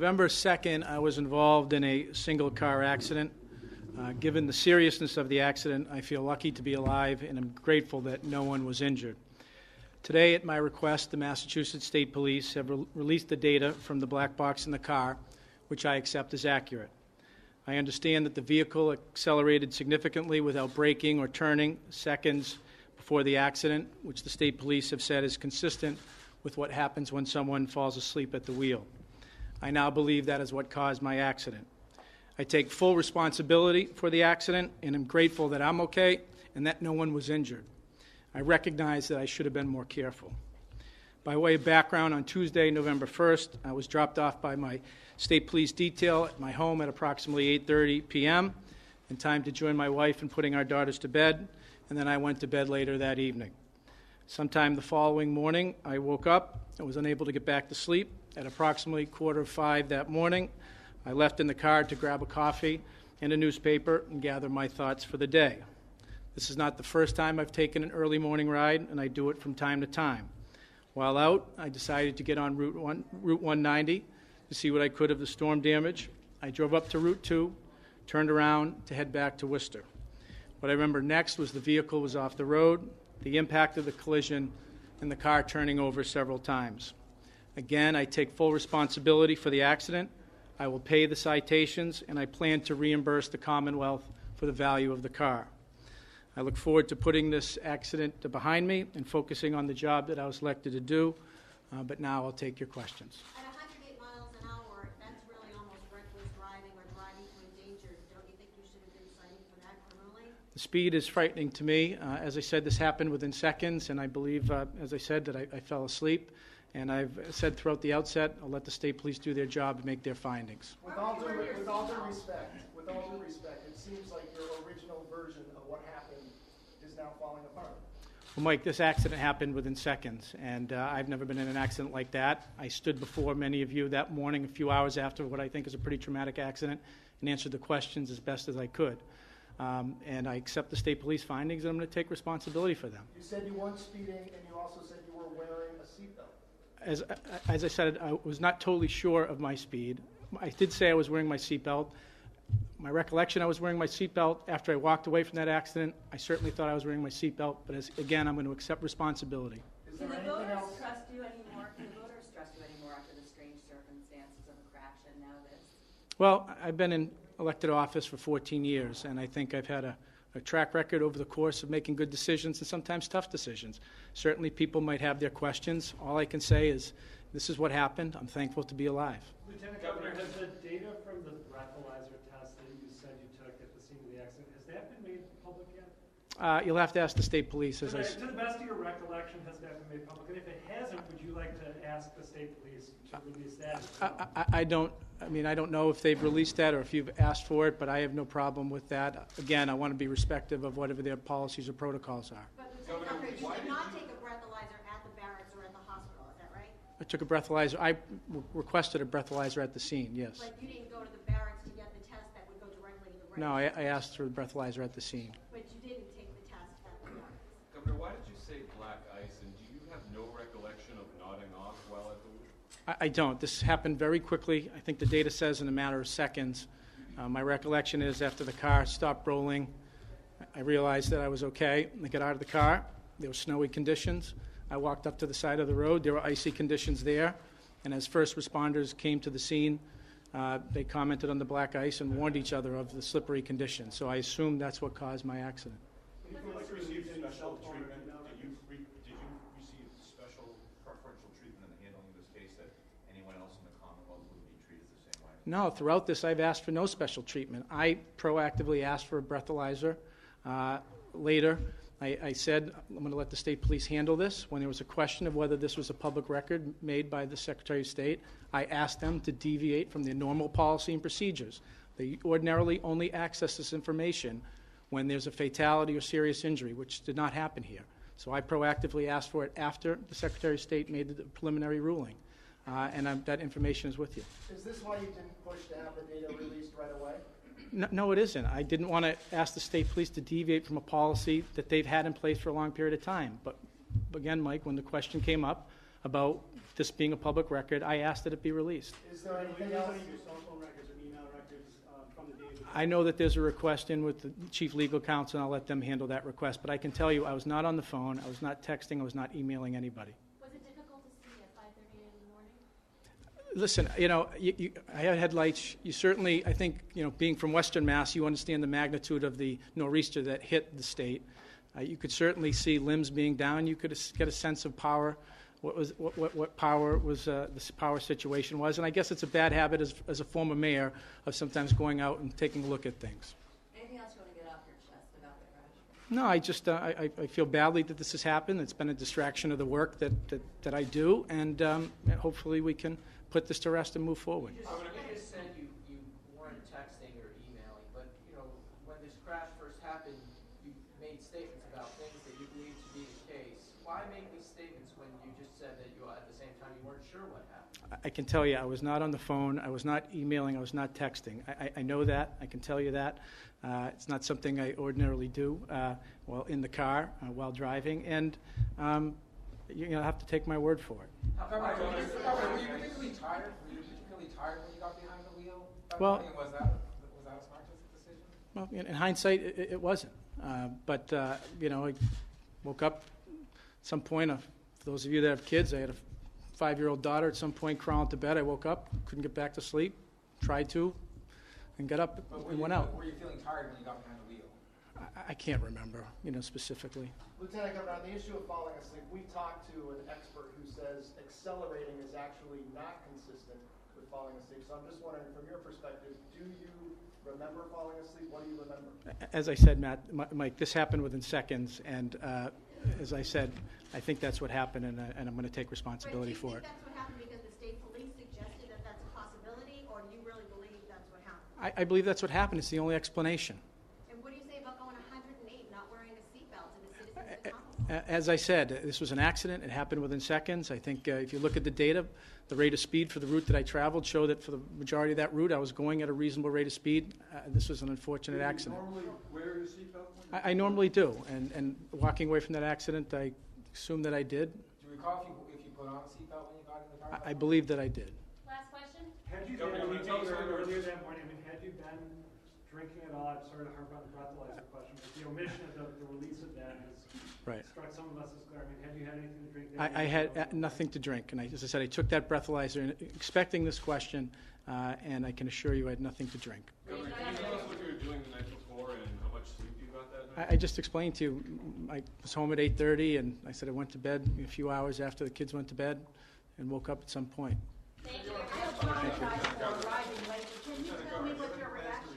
November 2nd, I was involved in a single-car accident. Given the seriousness of the accident, I feel lucky to be alive, and I'm grateful that no one was injured. Today, at my request, the Massachusetts State Police have released the data from the black box in the car, which I accept as accurate. I understand that the vehicle accelerated significantly without braking or turning seconds before the accident, which the State Police have said is consistent with what happens when someone falls asleep at the wheel. I now believe that is what caused my accident. I take full responsibility for the accident, and am grateful that I'm okay and that no one was injured. I recognize that I should have been more careful. By way of background, on Tuesday, November 1st, I was dropped off by my state police detail at my home at approximately 8:30 p.m. in time to join my wife in putting our daughters to bed, and then I went to bed later that evening. Sometime the following morning, I woke up and was unable to get back to sleep. At approximately 4:45 that morning, I left in the car to grab a coffee and a newspaper and gather my thoughts for the day. This is not the first time I've taken an early morning ride, and I do it from time to time. While out, I decided to get on Route 190 to see what I could of the storm damage. I drove up to Route 2, turned around to head back to Worcester. What I remember next was the vehicle was off the road, the impact of the collision, and the car turning over several times. Again, I take full responsibility for the accident. I will pay the citations, and I plan to reimburse the Commonwealth for the value of the car. I look forward to putting this accident behind me and focusing on the job that I was elected to do, but now I'll take your questions. At 108 miles an hour, that's really almost reckless driving or driving to endanger. Don't you think you should have been cited for that criminally? The speed is frightening to me. As I said, this happened within seconds, and I believe, as I said, that I fell asleep. And I've said throughout the outset, I'll let the state police do their job and make their findings. With all due respect, it seems like your original version of what happened is now falling apart. Well, Mike, this accident happened within seconds, and I've never been in an accident like that. I stood before many of you that morning, a few hours after what I think is a pretty traumatic accident, and answered the questions as best as I could. And I accept the state police findings, and I'm going to take responsibility for them. You said you weren't speeding, and you also said you were wearing a seatbelt. As I said, I was not totally sure of my speed. I did say I was wearing my seatbelt. My recollection, I was wearing my seatbelt. After I walked away from that accident, I certainly thought I was wearing my seatbelt, but again, I'm going to accept responsibility. Can the voters trust you anymore? Can the voters trust you anymore after the strange circumstances of the crash and now this? Well, I've been in elected office for 14 years, and I think I've had a track record over the course of making good decisions and sometimes tough decisions. Certainly people might have their questions. All I can say is this is what happened. I'm thankful to be alive. Lieutenant Governor, has the data from the breathalyzer test that you said you took at the scene of the accident, has that been made public yet? You'll have to ask the state police. To the best of your recollection, has that been made public? And if it hasn't, would you like to ask the state police to release that? I don't know if they've released that or if you've asked for it, but I have no problem with that. Again, I want to be respectful of whatever their policies or protocols are. But Lieutenant Governor, you did not take a breathalyzer at the barracks or at the hospital, is that right? I took a breathalyzer. I requested a breathalyzer at the scene, yes. But you didn't go to the barracks to get the test that would go directly to the No, I asked for the breathalyzer at the scene. But you didn't take the test at the barracks. Governor, why did you say black ice, and do you have no recollection of nodding off while at the wheel? I don't. This happened very quickly. I think the data says in a matter of seconds. My recollection is after the car stopped rolling, I realized that I was okay. I got out of the car. There were snowy conditions. I walked up to the side of the road. There were icy conditions there. And as first responders came to the scene, they commented on the black ice and warned each other of the slippery conditions. So I assume that's what caused my accident. Did you receive special treatment? Did you receive special preferential treatment in the handling of this case that anyone else in the Commonwealth would be treated the same way? No, throughout this I've asked for no special treatment. I proactively asked for a breathalyzer. Later, I said I'm going to let the state police handle this. When there was a question of whether this was a public record made by the Secretary of State, I asked them to deviate from their normal policy and procedures. They ordinarily only access this information when there's a fatality or serious injury, which did not happen here. So I proactively asked for it after the Secretary of State made the preliminary ruling, and that information is with you. Is this why you didn't push to have the data released right away? No, it isn't. I didn't want to ask the state police to deviate from a policy that they've had in place for a long period of time. But again, Mike, when the question came up, about this being a public record, I asked that it be released. Is there Are anything you else? using your cell phone records and email records from the days of? I know that there's a request in with the chief legal counsel, and I'll let them handle that request. But I can tell you, I was not on the phone, I was not texting, I was not emailing anybody. Was it difficult to see at 5:30 in the morning? Listen, I had headlights. You certainly, I think, being from Western Mass, you understand the magnitude of the nor'easter that hit the state. You could certainly see limbs being down. You could get a sense of power, what power was, this power situation was. And I guess it's a bad habit as a former mayor of sometimes going out and taking a look at things. Anything else you want to get off your chest about the crash? No, I just I feel badly that this has happened. It's been a distraction of the work that I do, and hopefully we can put this to rest and move forward. I mean, you just said you weren't texting or emailing, but, when this crash first happened, you made statements about things that you believed to be the case. Why make these statements when you just said that at the same time, you weren't sure what happened? I can tell you, I was not on the phone, I was not emailing, I was not texting. I know that, I can tell you that. It's not something I ordinarily do while in the car, while driving, and you have to take my word for it. Were you particularly tired? Were you particularly tired when you got behind the wheel? Well- Was that a smart decision? Well, in hindsight, it wasn't. But I woke up at some point. For those of you that have kids, I had a 5-year-old daughter. At some point, crawling to bed, I woke up, couldn't get back to sleep, tried to, and got up and went out. Were you feeling tired when you got behind the wheel? I can't remember, specifically. Lieutenant Governor, on the issue of falling asleep, we talked to an expert who says accelerating is actually not consistent with falling asleep. So I'm just wondering, from your perspective, do you remember falling asleep? What do you remember? As I said, Matt, Mike, this happened within seconds, and as I said, I think that's what happened, and I'm going to take responsibility for it. Do you think that's what happened because the state police suggested that that's a possibility, or do you really believe that's what happened? I believe that's what happened. It's the only explanation. And what do you say about going 108, not wearing a seatbelt, and the citizens accomplice? As I said, this was an accident. It happened within seconds. I think if you look at the data, the rate of speed for the route that I traveled showed that for the majority of that route, I was going at a reasonable rate of speed. This was an unfortunate accident. Normally wear your seatbelt? I normally do, and walking away from that accident, I assume that I did. Do you recall if you put on a seatbelt when you got in the car? I believe that I did. Last question? Had you Governor, been, you told us earlier that morning, had you been drinking at all? I'm sorry to harp on the breathalyzer question, but the omission of the release of that has Right. struck some of us as clear. I mean, had you had anything to drink? I had nothing to drink, and as I said, I took that breathalyzer expecting this question, and I can assure you I had nothing to drink. Governor, can you tell us what you were doing the night before and how much sleep you got that night? I just explained to you, I was home at 8:30, and I said I went to bed a few hours after the kids went to bed and woke up at some point. Thank you. I apologize for arriving late. Can you tell me what your reaction